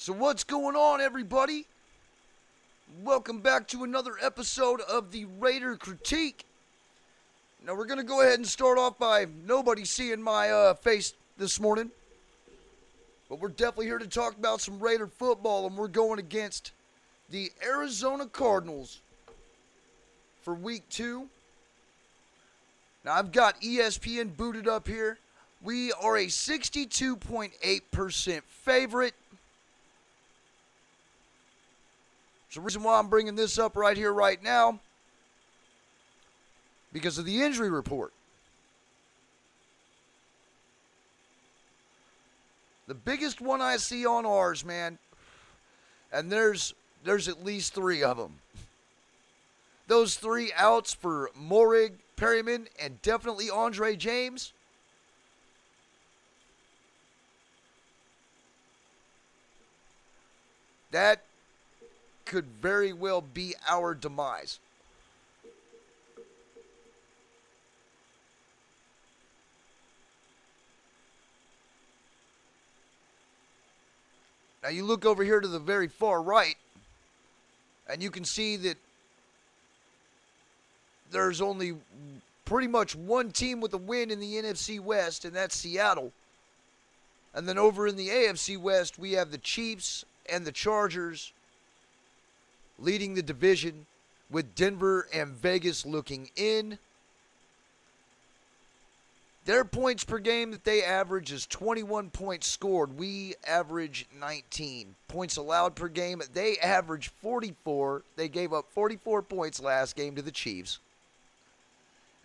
So what's going on, everybody? Welcome back to another episode of the Raider Critique. Now we're going to go ahead and start off by nobody seeing my face this morning. But we're definitely here to talk about some Raider football, and we're going against the Arizona Cardinals for Week 2. Now I've got ESPN booted up here. We are a 62.8% favorite. The reason why I'm bringing this up right here, right now, because of the injury report. The biggest one I see on ours, man, and there's at least 3 of them. Those 3 outs for Morig, Perryman, and definitely Andre James. That could very well be our demise. Now you look over here to the very far right, and you can see that there's only pretty much one team with a win in the NFC West, and that's Seattle. And then over in the AFC West, we have the Chiefs and the Chargers leading the division, with Denver and Vegas looking in. Their points per game that they average is 21 points scored. We average 19. Points allowed per game, they average 44. They gave up 44 points last game to the Chiefs.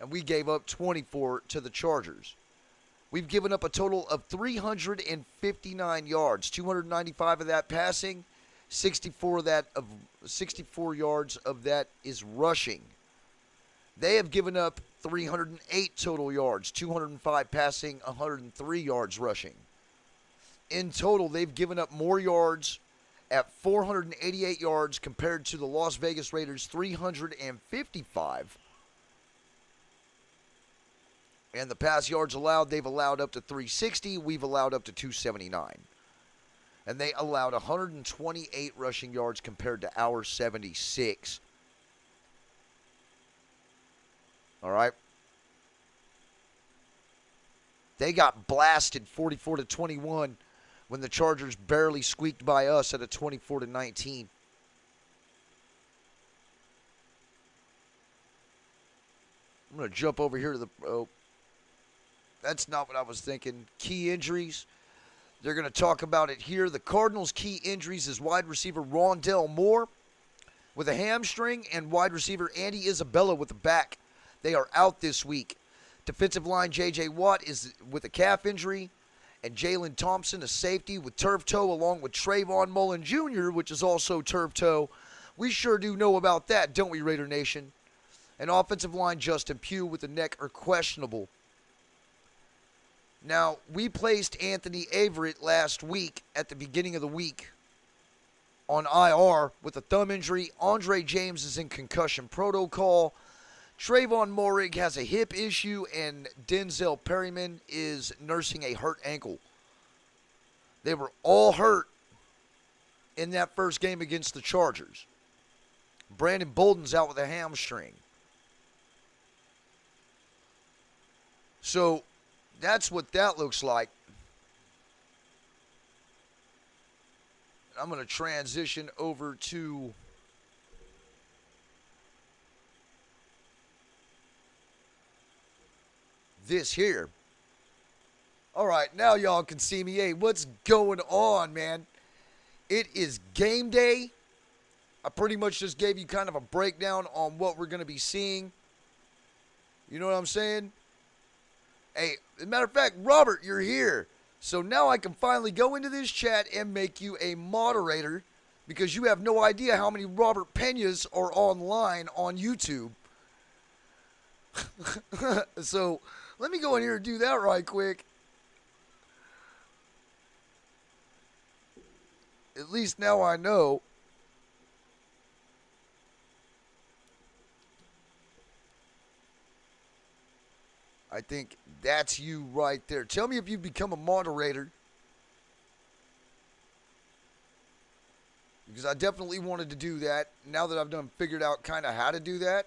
And we gave up 24 to the Chargers. We've given up a total of 359 yards, 295 of that passing, 64 yards of that is rushing. They have given up 308 total yards, 205 passing, 103 yards rushing. In total, they've given up more yards at 488 yards compared to the Las Vegas Raiders' 355. And the pass yards allowed, they've allowed up to 360. We've allowed up to 279. And they allowed 128 rushing yards compared to our 76. All right. They got blasted 44-21 when the Chargers barely squeaked by us at a 24-19. I'm going to jump over here to the... Oh, that's not what I was thinking. Key injuries. They're going to talk about it here. The Cardinals' key injuries is wide receiver Rondell Moore with a hamstring and wide receiver Andy Isabella with a back. They are out this week. Defensive line J.J. Watt is with a calf injury, and Jalen Thompson, a safety with turf toe, along with Trayvon Mullen Jr., which is also turf toe. We sure do know about that, don't we, Raider Nation? And offensive line Justin Pugh with the neck are questionable. Now, we placed Anthony Averett last week at the beginning of the week on IR with a thumb injury. Andre James is in concussion protocol. Trayvon Morig has a hip issue, and Denzel Perryman is nursing a hurt ankle. They were all hurt in that first game against the Chargers. Brandon Bolden's out with a hamstring. So that's what that looks like. I'm going to transition over to this here. All right, now y'all can see me. Hey, what's going on, man? It is game day. I pretty much just gave you kind of a breakdown on what we're going to be seeing. You know what I'm saying? Hey, as a matter of fact, Robert, you're here. So now I can finally go into this chat and make you a moderator, because you have no idea how many Robert Peñas are online on YouTube. So let me go in here and do that right quick. At least now I know. I think that's you right there. Tell me if you've become a moderator. because I definitely wanted to do that. Now that I've figured out kind of how to do that,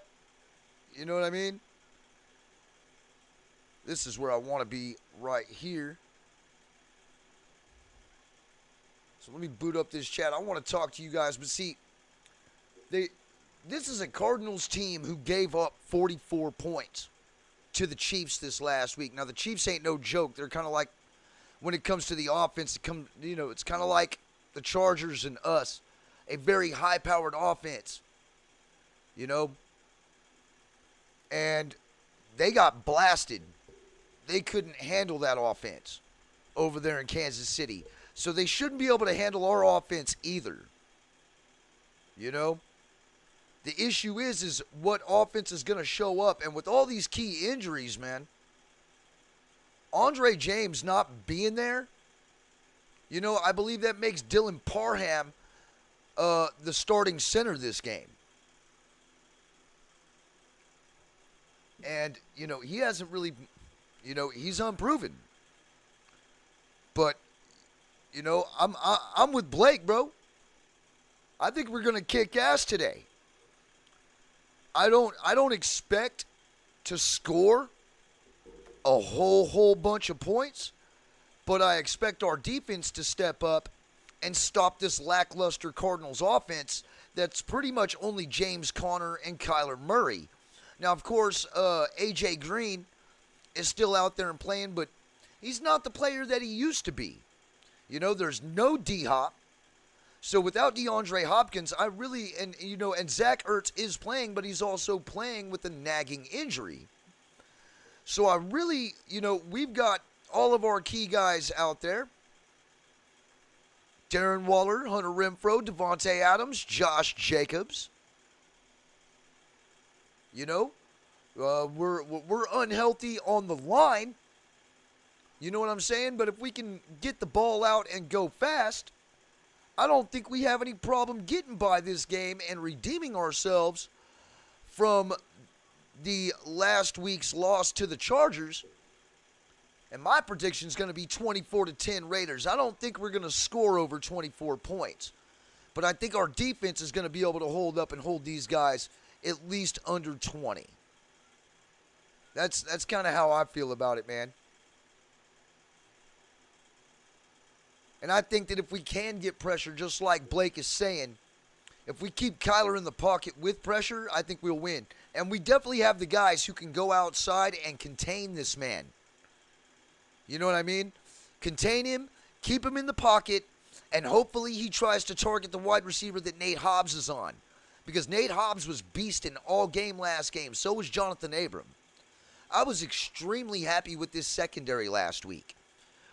you know what I mean? This is where I want to be right here. So let me boot up this chat. I want to talk to you guys, but see, this is a Cardinals team who gave up 44 points to the Chiefs this last week. Now the Chiefs ain't no joke. They're kind of like, when it comes to the offense, it's kind of like the Chargers and us, a very high-powered offense, and they got blasted. They couldn't handle that offense over there in Kansas City. So they shouldn't be able to handle our offense either. The issue is what offense is going to show up. And with all these key injuries, man, Andre James not being there, I believe that makes Dylan Parham the starting center this game. And, he hasn't really, he's unproven. But, I'm with Blake, bro. I think we're going to kick ass today. I don't expect to score a whole bunch of points, but I expect our defense to step up and stop this lackluster Cardinals offense that's pretty much only James Conner and Kyler Murray. Now, of course, A.J. Green is still out there and playing, but he's not the player that he used to be. There's no D-Hop. So without DeAndre Hopkins, and Zach Ertz is playing, but he's also playing with a nagging injury. So I really, we've got all of our key guys out there. Darren Waller, Hunter Renfrow, Devontae Adams, Josh Jacobs. We're unhealthy on the line. You know what I'm saying? But if we can get the ball out and go fast, I don't think we have any problem getting by this game and redeeming ourselves from the last week's loss to the Chargers. And my prediction is going to be 24-10 Raiders. I don't think we're going to score over 24 points. But I think our defense is going to be able to hold up and hold these guys at least under 20. That's kind of how I feel about it, man. And I think that if we can get pressure, just like Blake is saying, if we keep Kyler in the pocket with pressure, I think we'll win. And we definitely have the guys who can go outside and contain this man. You know what I mean? Contain him, keep him in the pocket, and hopefully he tries to target the wide receiver that Nate Hobbs is on. Because Nate Hobbs was beasting all game last game. So was Jonathan Abram. I was extremely happy with this secondary last week.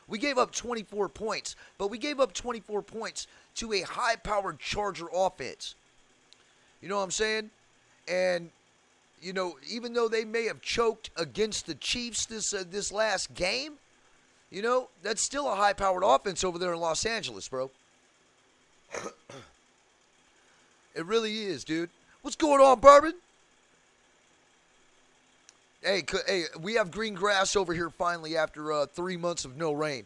We gave up 24 points, but we gave up 24 points to a high-powered Charger offense. You know what I'm saying? And, even though they may have choked against the Chiefs this last game, that's still a high-powered offense over there in Los Angeles, bro. It really is, dude. What's going on, Bourbon? Hey, we have green grass over here finally after 3 months of no rain.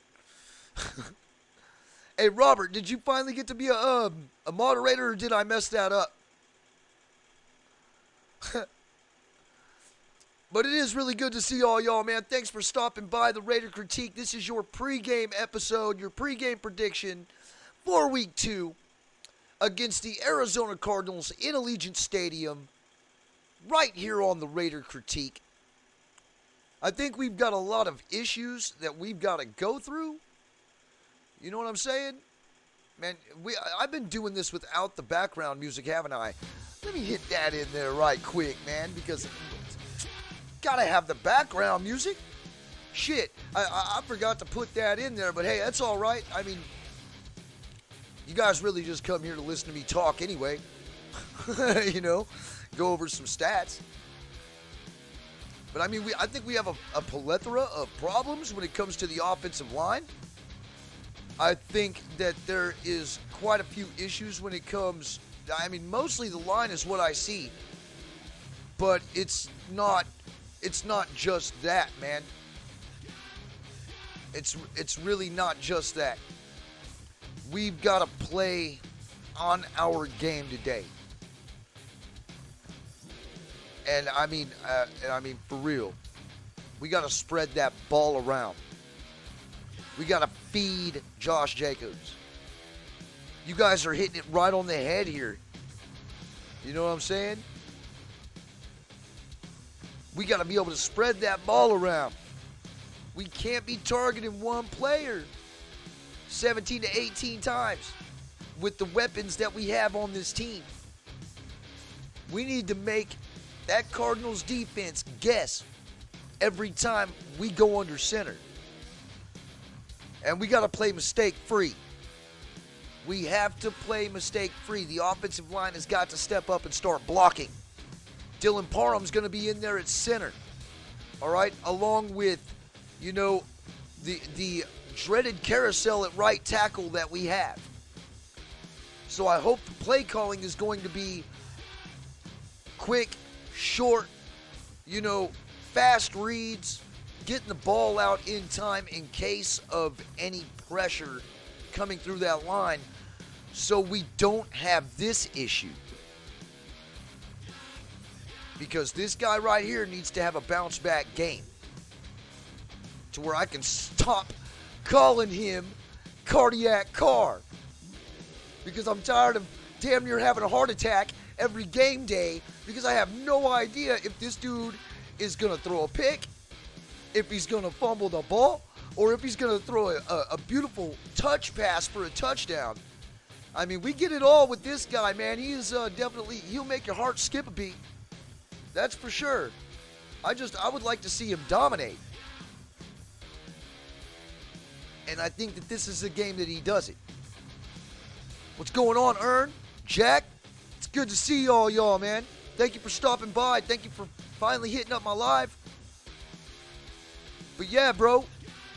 Hey, Robert, did you finally get to be a moderator, or did I mess that up? But it is really good to see all y'all, man. Thanks for stopping by the Raider Critique. This is your pregame episode, your pregame prediction for Week 2 against the Arizona Cardinals in Allegiant Stadium right here on the Raider Critique. I think we've got a lot of issues that we've got to go through. You know what I'm saying? Man, I've been doing this without the background music, haven't I? Let me hit that in there right quick, man, because gotta have the background music. Shit, I forgot to put that in there, but hey, that's all right. I mean, you guys really just come here to listen to me talk anyway. Go over some stats. But, I mean, I think we have a plethora of problems when it comes to the offensive line. I think that there is quite a few issues when it comes, mostly the line is what I see. But it's not just that, man. It's really not just that. We've got to play on our game today. And I mean, for real, we got to spread that ball around. We got to feed Josh Jacobs. You guys are hitting it right on the head here. You know what I'm saying? We got to be able to spread that ball around. We can't be targeting one player 17 to 18 times with the weapons that we have on this team. We need to make that Cardinals defense guess every time we go under center. And we got to play mistake-free. We have to play mistake-free. The offensive line has got to step up and start blocking. Dylan Parham's going to be in there at center. All right? Along with, you know, the dreaded carousel at right tackle that we have. So I hope the play calling is going to be quick, short, you know, fast reads, getting the ball out in time in case of any pressure coming through that line so we don't have this issue. Because this guy right here needs to have a bounce back game to where I can stop calling him Cardiac Car. Because I'm tired of damn near having a heart attack every game day because I have no idea if this dude is going to throw a pick, if he's going to fumble the ball, or if he's going to throw a beautiful touch pass for a touchdown. I mean, we get it all with this guy, man. He is definitely, he'll make your heart skip a beat. That's for sure. I would like to see him dominate. And I think that this is a game that he does it. What's going on, Ern? Jack? It's good to see y'all, man. Thank you for stopping by. Thank you for finally hitting up my live. But yeah, bro,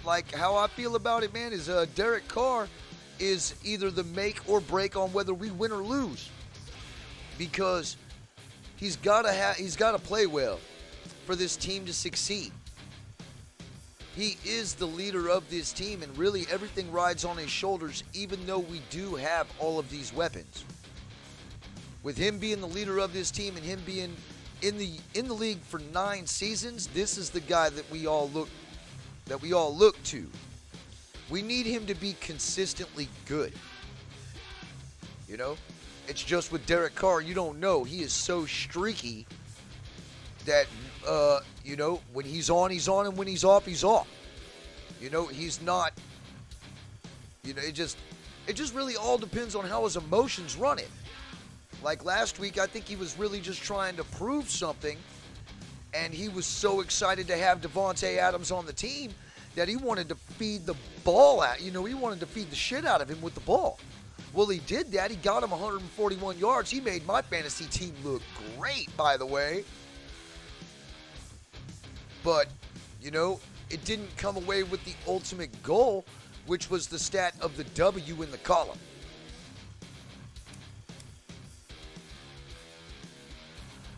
like how I feel about it, man, is Derek Carr is either the make or break on whether we win or lose. Because he's got to play well for this team to succeed. He is the leader of this team, and really everything rides on his shoulders, even though we do have all of these weapons. With him being the leader of this team and him being in the league for 9 seasons, this is the guy that we all look to. We need him to be consistently good. You know? It's just with Derek Carr, you don't know. He is so streaky that, you know, when he's on, and when he's off. You know, he's not, you know, it just really all depends on how his emotions run it. Like last week, I think he was really just trying to prove something, and he was so excited to have Devontae Adams on the team that he wanted to feed the ball out. You know, he wanted to feed the shit out of him with the ball. Well, he did that. He got him 141 yards. He made my fantasy team look great, by the way. But, you know, it didn't come away with the ultimate goal, which was the stat of the W in the column.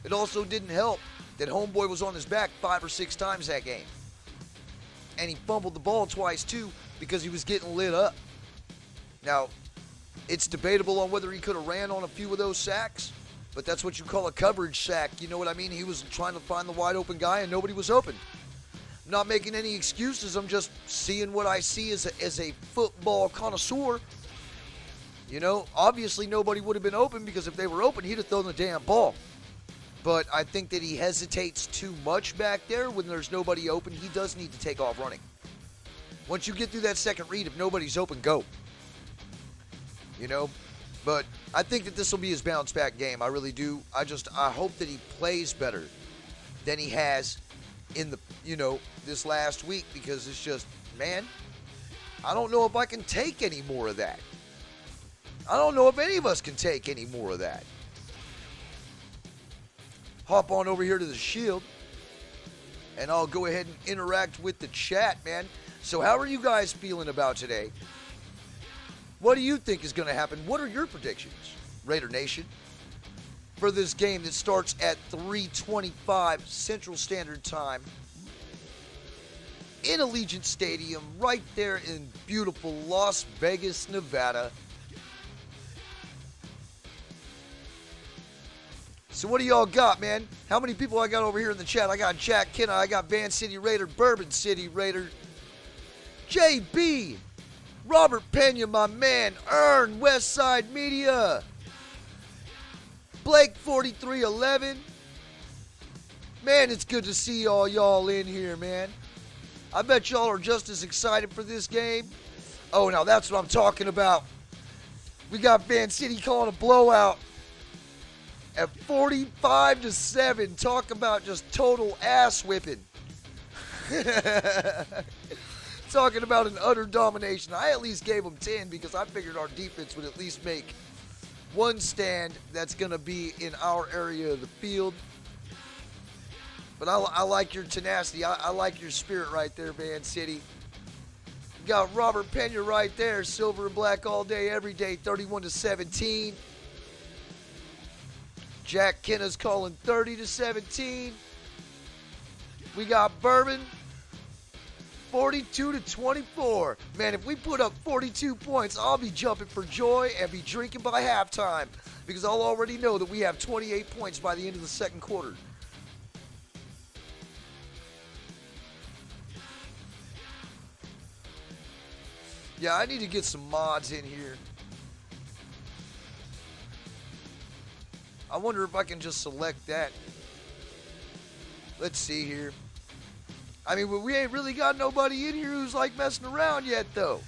It also didn't help that homeboy was on his back 5 or 6 times that game. And he fumbled the ball twice, too, because he was getting lit up. Now, it's debatable on whether he could have ran on a few of those sacks, but that's what you call a coverage sack. You know what I mean? He was trying to find the wide open guy, and nobody was open. I'm not making any excuses. I'm just seeing what I see as a football connoisseur. You know, obviously nobody would have been open, because if they were open, he'd have thrown the damn ball. But I think that he hesitates too much back there when there's nobody open. He does need to take off running. Once you get through that second read, if nobody's open, go. You know, but I think that this will be his bounce back game. I really do. I hope that he plays better than he has in the, you know, this last week, because it's just, man, I don't know if I can take any more of that. I don't know if any of us can take any more of that. Hop on over here to the Shield, and I'll go ahead and interact with the chat, man. So how are you guys feeling about today? What do you think is going to happen? What are your predictions, Raider Nation, for this game that starts at 3:25 Central Standard Time in Allegiant Stadium right there in beautiful Las Vegas, Nevada? So what do y'all got, man? How many people I got over here in the chat? I got Jack Kenna, I got Van City Raider, Bourbon City Raider, JB, Robert Pena, my man, Earn, Westside Media, Blake 4311. Man, it's good to see all y'all in here, man. I bet y'all are just as excited for this game. Oh, now that's what I'm talking about. We got Van City calling a blowout at 45-7. Talk about just total ass whipping. Talking about an utter domination. I at least gave them 10 because I figured our defense would at least make one stand that's going to be in our area of the field. But I like your tenacity. I like your spirit right there, Van City. You got Robert Pena right there. Silver and black all day, every day, 31-17. Jack Kenna's calling 30-17. We got Bourbon, 42-24. Man, if we put up 42 points, I'll be jumping for joy and be drinking by halftime because I'll already know that we have 28 points by the end of the second quarter. Yeah, I need to get some mods in here. I wonder if I can just select that. Let's see here. I mean, we ain't really got nobody in here who's like messing around yet, though.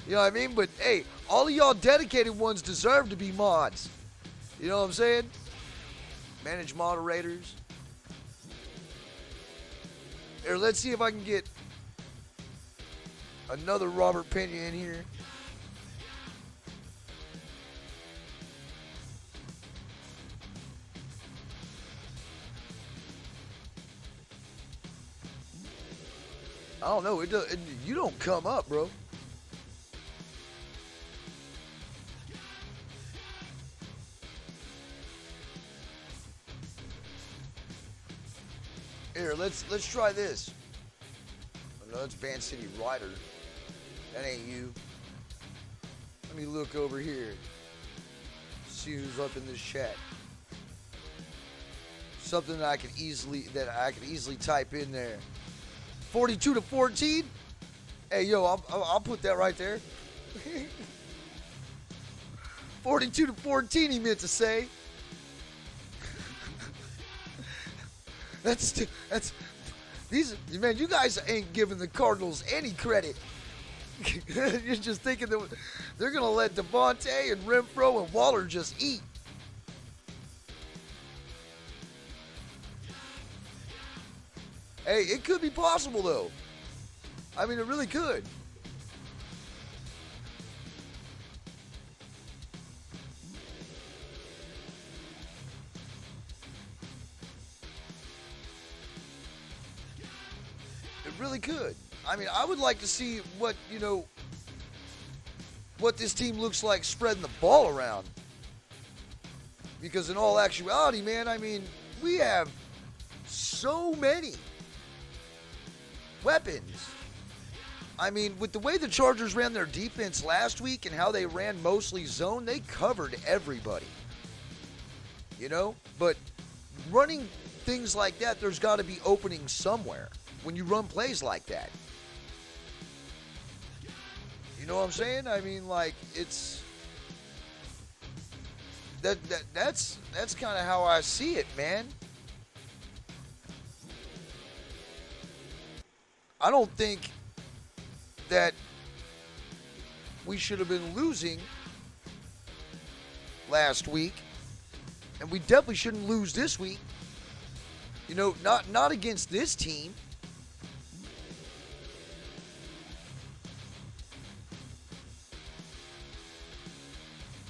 You know what I mean? But hey, all of y'all dedicated ones deserve to be mods. You know what I'm saying? Manage moderators. Here, let's see if I can get another Robert Pena in here. I don't know. You don't come up, bro. Here, let's try this. Oh, no, it's Van City Rider. That ain't you. Let me look over here. See who's up in this chat. Something that I could easily type in there. 42-14. Hey, yo, I'll put that right there. 42-14. He meant to say. That's these man. You guys ain't giving the Cardinals any credit. You're just thinking that they're gonna let Devontae and Renfro and Waller just eat. Hey, it could be possible, though. I mean, it really could. It really could. I mean, I would like to see what this team looks like spreading the ball around. Because in all actuality, man, I mean, we have so many weapons. I mean, with the way the Chargers ran their defense last week and how they ran mostly zone, they covered everybody. You know? But running things like that, there's got to be openings somewhere when you run plays like that. You know what I'm saying? I mean, like, it's that's kind of how I see it, man. I don't think that we should have been losing last week, and we definitely shouldn't lose this week. You know, not against this team.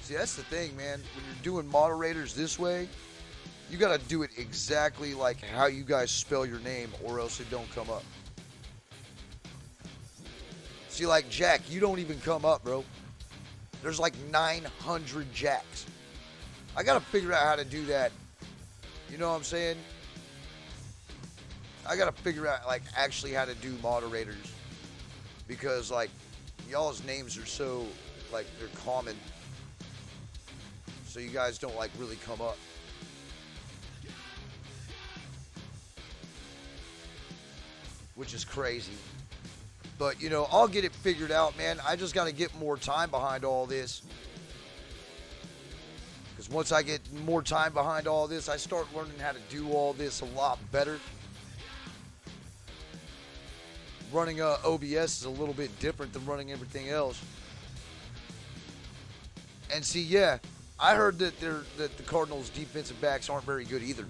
See, that's the thing, man. When you're doing moderators this way, you got to do it exactly like how you guys spell your name, or else it don't come up. See, like Jack, you don't even come up, bro. There's like 900 Jacks. I got to figure out how to do that. You know what I'm saying? I got to figure out, like, actually how to do moderators. Because, like, y'all's names are so, like, they're common. So you guys don't, like, really come up. which is crazy. But, you know, I'll get it figured out, man. I just got to get more time behind all this. Because once I get more time behind all this, I start learning how to do all this a lot better. Running OBS is a little bit different than running everything else. And see, yeah, I heard that the Cardinals' defensive backs aren't very good either.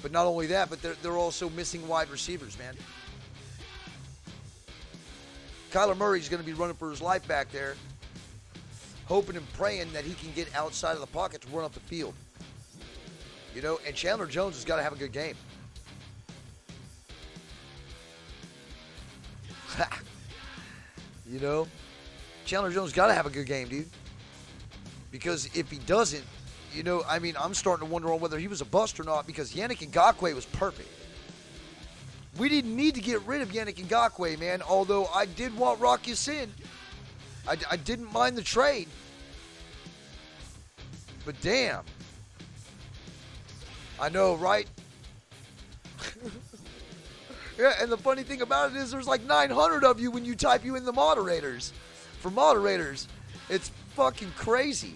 But not only that, but they're also missing wide receivers, man. Kyler Murray's going to be running for his life back there, hoping and praying that he can get outside of the pocket to run up the field. You know, and Chandler Jones has got to have a good game. You know, Chandler Jones got to have a good game, dude. Because if he doesn't, you know, I mean, I'm starting to wonder on whether he was a bust or not, because Yannick Ngakoue was perfect. We didn't need to get rid of Yannick Ngakoue, man, although I did want Rocky Sin. I didn't mind the trade. But damn. I know, right? Yeah, and the funny thing about it is there's like 900 of you when you type you in the moderators. For moderators, it's fucking crazy.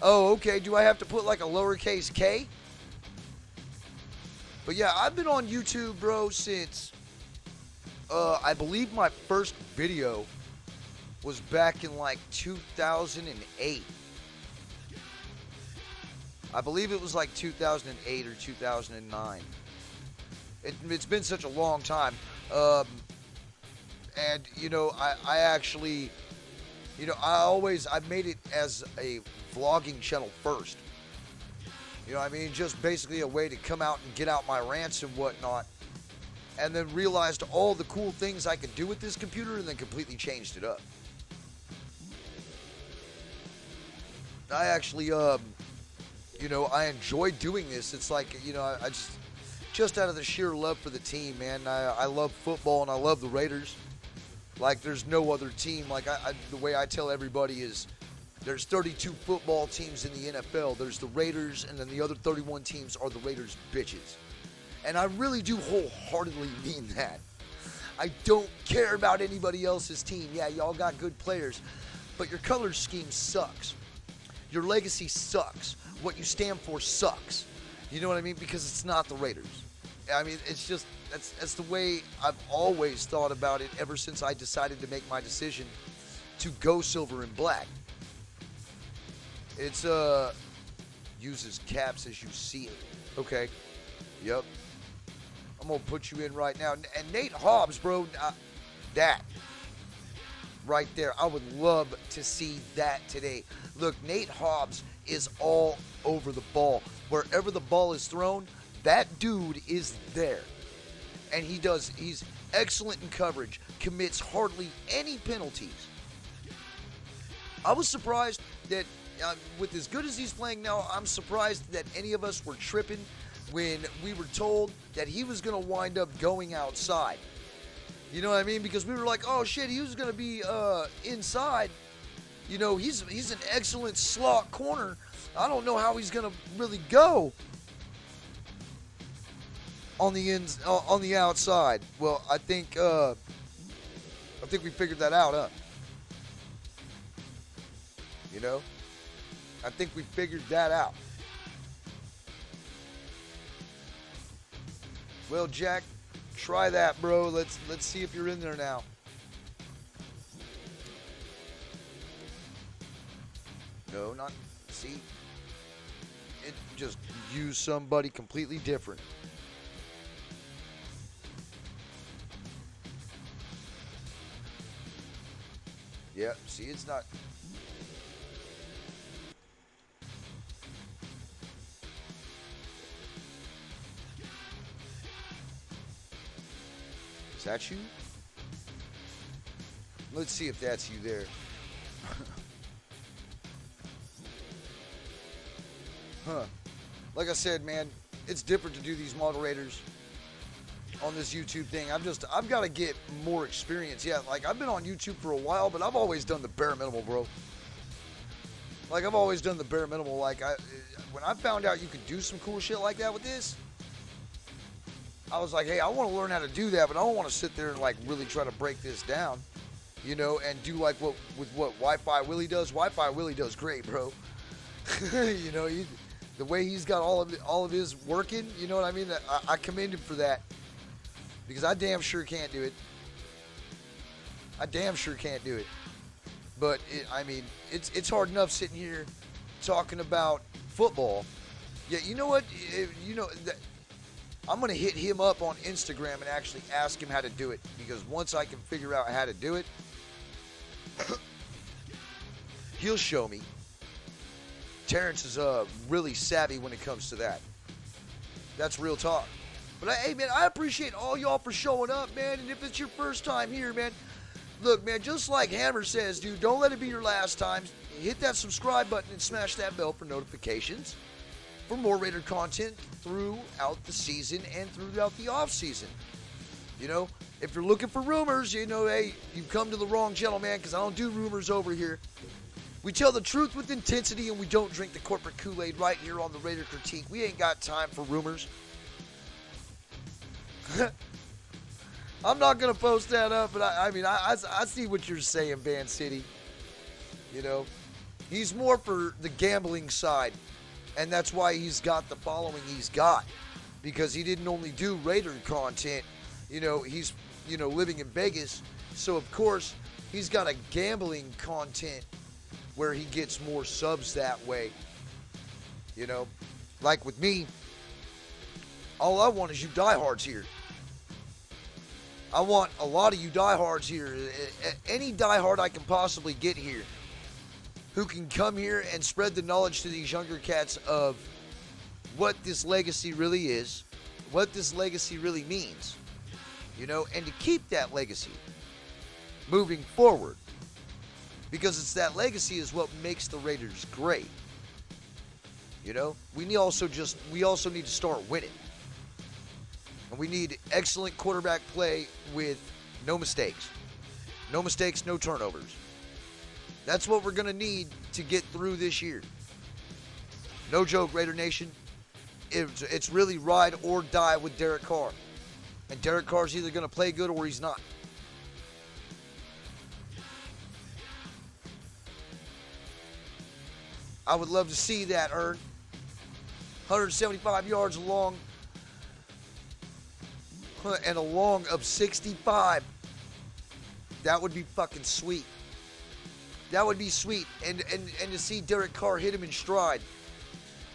Oh, okay, do I have to put like a lowercase k? But yeah, I've been on YouTube, bro, since I believe my first video was back in like 2008. I believe it was like 2008 or 2009. It's been such a long time. And, you know, I actually, you know, I made it as a vlogging channel first. You know what I mean? Just basically a way to come out and get out my rants and whatnot. And then realized all the cool things I could do with this computer and then completely changed it up. I actually, you know, I enjoy doing this. It's like, you know, I just out of the sheer love for the team, man. I love football and I love the Raiders. Like, there's no other team. Like, the way I tell everybody is there's 32 football teams in the NFL. There's the Raiders, and then the other 31 teams are the Raiders bitches. And I really do wholeheartedly mean that. I don't care about anybody else's team. Yeah, y'all got good players, but your color scheme sucks. Your legacy sucks. What you stand for sucks. You know what I mean? Because it's not the Raiders. I mean, it's just, that's the way I've always thought about it ever since I decided to make my decision to go silver and black. It's, uses caps as you see it. Okay. Yep. I'm going to put you in right now. And Nate Hobbs, bro, that right there, I would love to see that today. Look, Nate Hobbs is all over the ball. Wherever the ball is thrown, that dude is there. And he's excellent in coverage, commits hardly any penalties. I was surprised that, with as good as he's playing now, I'm surprised that any of us were tripping when we were told that he was going to wind up going outside. You know what I mean? Because we were like, oh shit, he was going to be inside. You know, he's an excellent slot corner. I don't know how he's going to really go on the outside. Well, I think we figured that out, huh? You know? I think we figured that out. Well, Jack, try that, bro. Let's see if you're in there now. No, not, see? It just used somebody completely different. Yeah, see, it's not. Is that you? Let's see if that's you there. Huh. Like I said, man, it's different to do these moderators on this YouTube thing. I've got to get more experience. Yeah, like I've been on YouTube for a while, but I've always done the bare minimal, bro. Like I've always done the bare minimal. Like when I found out you could do some cool shit like that with this, I was like, hey, I want to learn how to do that, but I don't want to sit there and like really try to break this down, and do like what Wi-Fi Willie does. Wi-Fi Willie does great, bro. The way he's got all of his working, you know what I mean? I commend him for that, because I damn sure can't do it. I damn sure can't do it. But it's hard enough sitting here talking about football. Yeah, you know what? I'm going to hit him up on Instagram and actually ask him how to do it, because once I can figure out how to do it, he'll show me. Terrence is really savvy when it comes to that. That's real talk. But hey, man, I appreciate all y'all for showing up, man. And if it's your first time here, man, look, man, just like Hammer says, dude, don't let it be your last time. Hit that subscribe button and smash that bell for notifications for more Raider content throughout the season and throughout the off season. If you're looking for rumors, hey, you've come to the wrong channel, man, because I don't do rumors over here. We tell the truth with intensity, and we don't drink the corporate Kool-Aid right here on the Raider Critique. We ain't got time for rumors. I'm not going to post that up, but I see what you're saying, Van City. He's more for the gambling side, and that's why he's got the following he's got, because he didn't only do Raider content. He's, living in Vegas, so of course he's got a gambling content where he gets more subs that way. Like with me, all I want is you diehards here. I want a lot of you diehards here. Any diehard I can possibly get here who can come here and spread the knowledge to these younger cats of what this legacy really is, what this legacy really means, and to keep that legacy moving forward. Because it's that legacy is what makes the Raiders great. We also need to start winning. And we need excellent quarterback play with no mistakes. No mistakes, no turnovers. That's what we're going to need to get through this year. No joke, Raider Nation. It's really ride or die with Derek Carr. And Derek Carr's either going to play good or he's not. I would love to see that earn. 175 yards long and a long of 65. That would be fucking sweet. That would be sweet. And to see Derek Carr hit him in stride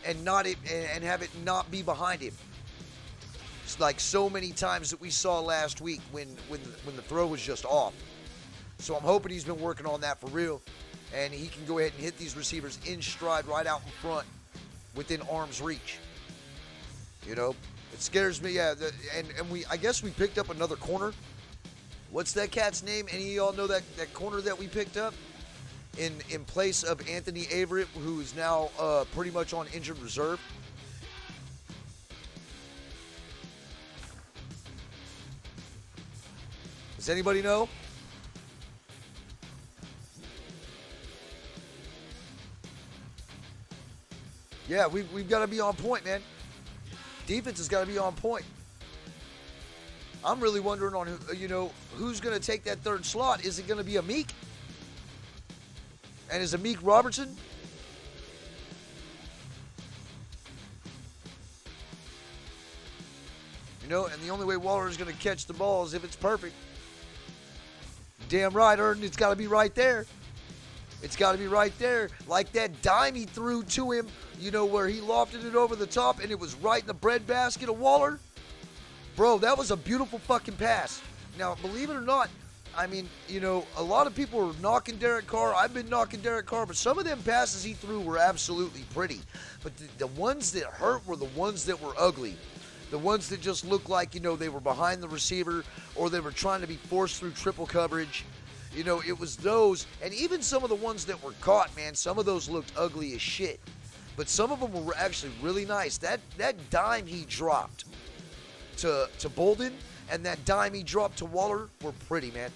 and have it not be behind him. It's like so many times that we saw last week when the throw was just off. So I'm hoping he's been working on that for real. And he can go ahead and hit these receivers in stride right out in front within arm's reach. It scares me. Yeah, I guess we picked up another corner. What's that cat's name? Any of y'all know that corner that we picked up in place of Anthony Averett, who is now pretty much on injured reserve? Does anybody know? Yeah, we've got to be on point, man. Defense has got to be on point. I'm really wondering on who's going to take that third slot. Is it going to be Amik? And is Amik Robertson? And the only way Waller is going to catch the ball is if it's perfect. Damn right, Erden. It's got to be right there. It's got to be right there. Like that dime he threw to him, where he lofted it over the top and it was right in the breadbasket of Waller. Bro, that was a beautiful fucking pass. Now, believe it or not, a lot of people are knocking Derek Carr. I've been knocking Derek Carr, but some of them passes he threw were absolutely pretty. But the ones that hurt were the ones that were ugly. The ones that just looked like, they were behind the receiver or they were trying to be forced through triple coverage. It was those, and even some of the ones that were caught, man, some of those looked ugly as shit. But some of them were actually really nice. That dime he dropped to Bolden and that dime he dropped to Waller were pretty, man.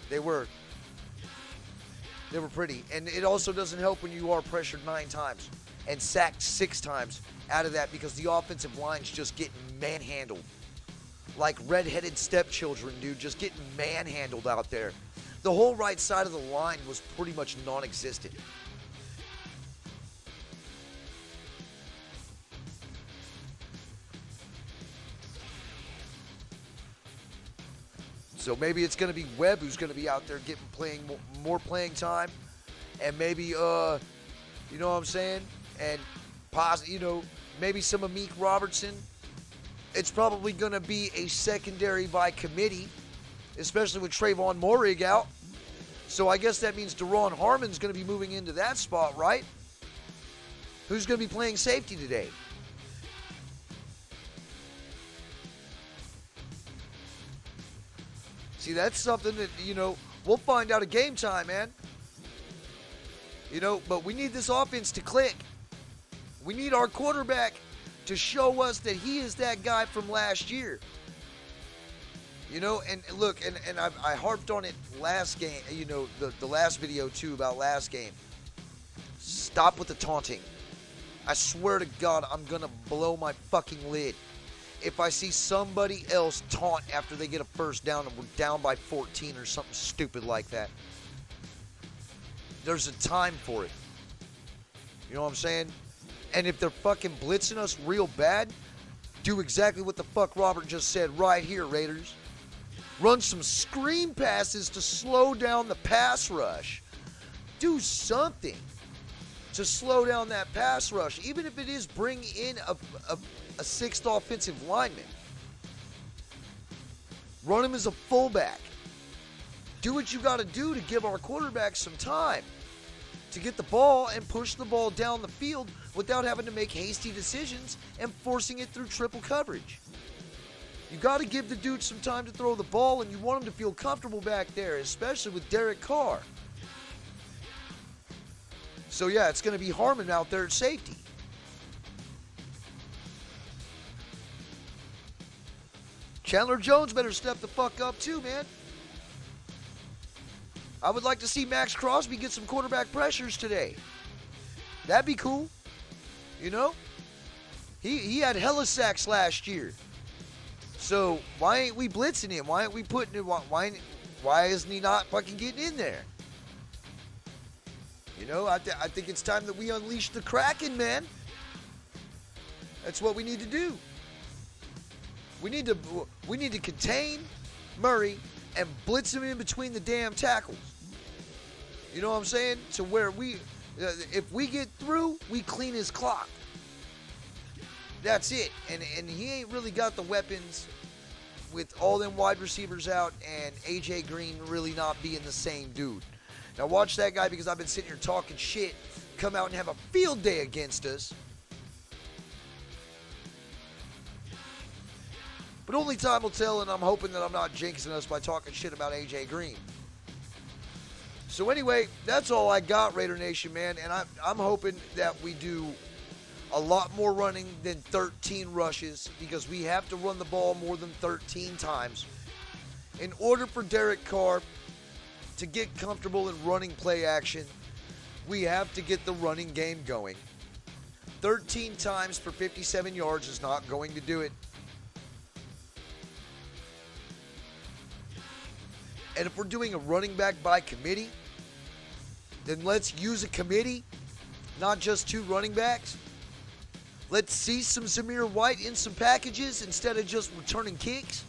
They were pretty. And it also doesn't help when you are pressured 9 times and sacked 6 times out of that, because the offensive line's just getting manhandled. like redheaded stepchildren, dude, just getting manhandled out there. The whole right side of the line was pretty much non-existent. So maybe it's going to be Webb who's going to be out there playing more playing time, and maybe you know what I'm saying, and maybe some Amik Robertson. It's probably going to be a secondary by committee, especially with Trayvon Moehrig out. So I guess that means Deron Harmon's going to be moving into that spot, right? Who's going to be playing safety today? See, that's something that, we'll find out at game time, man. But we need this offense to click. We need our quarterback to show us that he is that guy from last year. And look, and I harped on it last game, the last video too about last game. Stop with the taunting. I swear to God, I'm going to blow my fucking lid if I see somebody else taunt after they get a first down and we're down by 14 or something stupid like that. There's a time for it. You know what I'm saying? And if they're fucking blitzing us real bad, do exactly what the fuck Robert just said right here, Raiders. Run some screen passes to slow down the pass rush. Do something to slow down that pass rush, even if it is bring in a sixth offensive lineman. Run him as a fullback. Do what you got to do to give our quarterback some time to get the ball and push the ball down the field without having to make hasty decisions and forcing it through triple coverage. You got to give the dude some time to throw the ball, and you want him to feel comfortable back there, especially with Derek Carr. So yeah, it's going to be Harmon out there at safety. Chandler Jones better step the fuck up too, man. I would like to see Max Crosby get some quarterback pressures today. That'd be cool. He had hella sacks last year. So why ain't we blitzing him? Why ain't we putting it? Why isn't he not fucking getting in there? I think it's time that we unleash the Kraken, man. That's what we need to do. We need to contain Murray and blitz him in between the damn tackles. You know what I'm saying? To where if we get through, we clean his clock. That's it. And he ain't really got the weapons with all them wide receivers out and AJ Green really not being the same dude. Now watch that guy, because I've been sitting here talking shit, come out and have a field day against us. But only time will tell, and I'm hoping that I'm not jinxing us by talking shit about AJ Green. So anyway, that's all I got, Raider Nation, man. And I'm hoping that we do a lot more running than 13 rushes, because we have to run the ball more than 13 times in order for Derek Carr to get comfortable in running play action. We have to get the running game going. 13 times for 57 yards is not going to do it. And if we're doing a running back by committee, then let's use a committee, not just two running backs. Let's see some Zamir White in some packages instead of just returning kicks.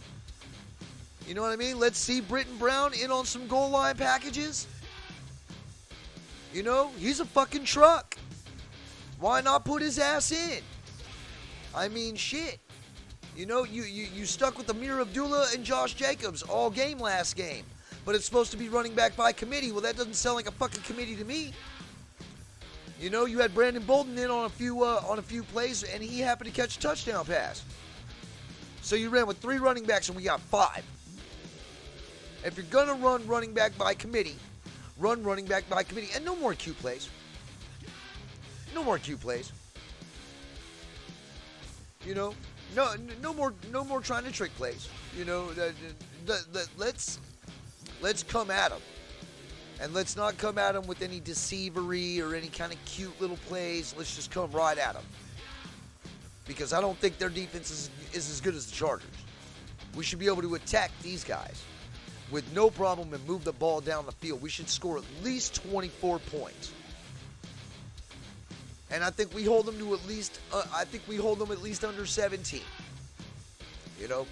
You know what I mean? Let's see Britton Brown in on some goal line packages. He's a fucking truck. Why not put his ass in? I mean, shit. You stuck with Amir Abdullah and Josh Jacobs all game last game. But it's supposed to be running back by committee. Well, that doesn't sound like a fucking committee to me. You had Brandon Bolden in on a few plays, and he happened to catch a touchdown pass. So you ran with 3 running backs, and we got 5. If you're going to run running back by committee, run running back by committee. And no more Q plays. No more Q plays. No more trying to trick plays. Let's come at them. And let's not come at them with any deceivery or any kind of cute little plays. Let's just come right at them. Because I don't think their defense is as good as the Chargers. We should be able to attack these guys with no problem and move the ball down the field. We should score at least 24 points. And I think we hold them to at least under 17. You know,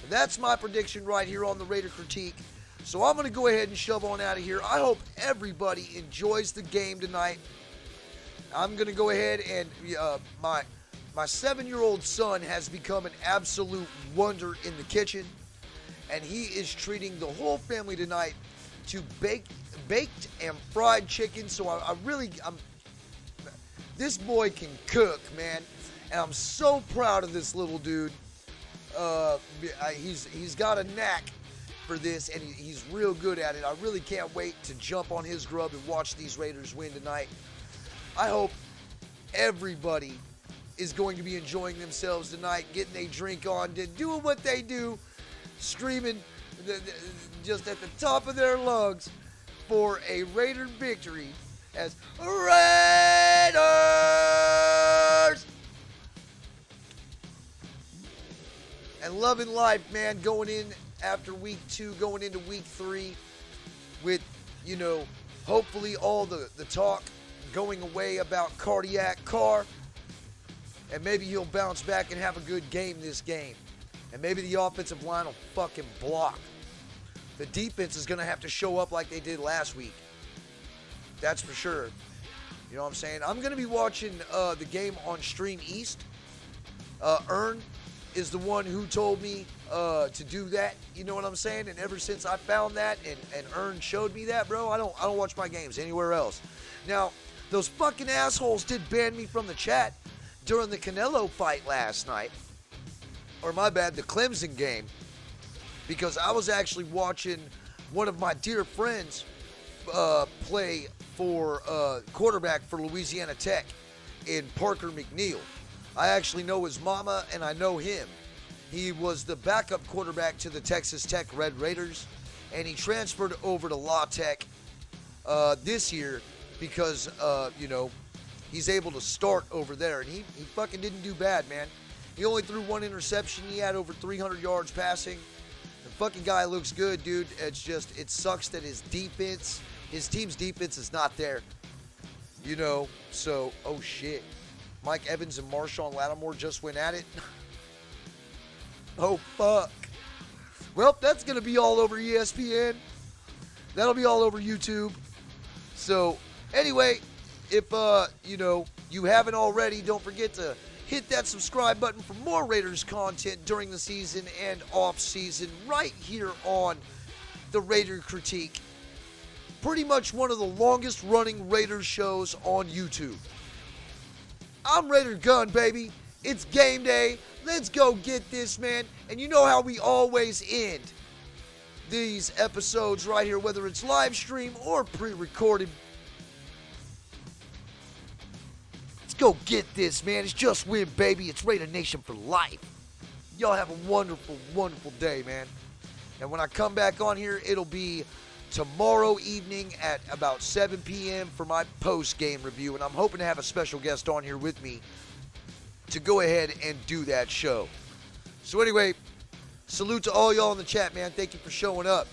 that's my prediction right here on the Raider Critique. So I'm going to go ahead and shove on out of here. I hope everybody enjoys the game tonight. I'm going to go ahead and my 7-year-old son has become an absolute wonder in the kitchen, and he is treating the whole family tonight to baked and fried chicken. So this boy can cook, man, and I'm so proud of this little dude. He's got a knack for this, and he's real good at it. I really can't wait to jump on his grub and watch these Raiders win tonight. I hope everybody is going to be enjoying themselves tonight, getting a drink on, doing what they do, screaming just at the top of their lungs for a Raider victory as Raiders! And loving life, man, going in after week 2, going into week 3 with, hopefully all the talk going away about Cardiac Carr. And maybe he'll bounce back and have a good game this game. And maybe the offensive line will fucking block. The defense is going to have to show up like they did last week. That's for sure. You know what I'm saying? I'm going to be watching the game on Stream East. Ern is the one who told me to do that. You know what I'm saying? And ever since I found that and Ern showed me that, bro, I don't watch my games anywhere else. Now, those fucking assholes did ban me from the chat during the Canelo fight last night. Or my bad, the Clemson game. Because I was actually watching one of my dear friends play for quarterback for Louisiana Tech in Parker McNeil. I actually know his mama, and I know him. He was the backup quarterback to the Texas Tech Red Raiders, and he transferred over to La Tech this year because, he's able to start over there. And he fucking didn't do bad, man. He only threw 1 interception. He had over 300 yards passing. The fucking guy looks good, dude. It's just, it sucks that his team's defense is not there. So, oh shit. Mike Evans and Marshawn Lattimore just went at it. Oh, fuck. Well, that's going to be all over ESPN. That'll be all over YouTube. So, anyway, if, you haven't already, don't forget to hit that subscribe button for more Raiders content during the season and off season right here on the Raider Critique. Pretty much one of the longest running Raiders shows on YouTube. I'm Raider Gun, baby. It's game day. Let's go get this, man. And you know how we always end these episodes right here, whether it's live stream or pre-recorded. Let's go get this, man. It's just win, baby. It's Raider Nation for life. Y'all have a wonderful, wonderful day, man. And when I come back on here, it'll be tomorrow evening at about 7 p.m. for my post-game review. And I'm hoping to have a special guest on here with me to go ahead and do that show. So anyway, salute to all y'all in the chat, man. Thank you for showing up.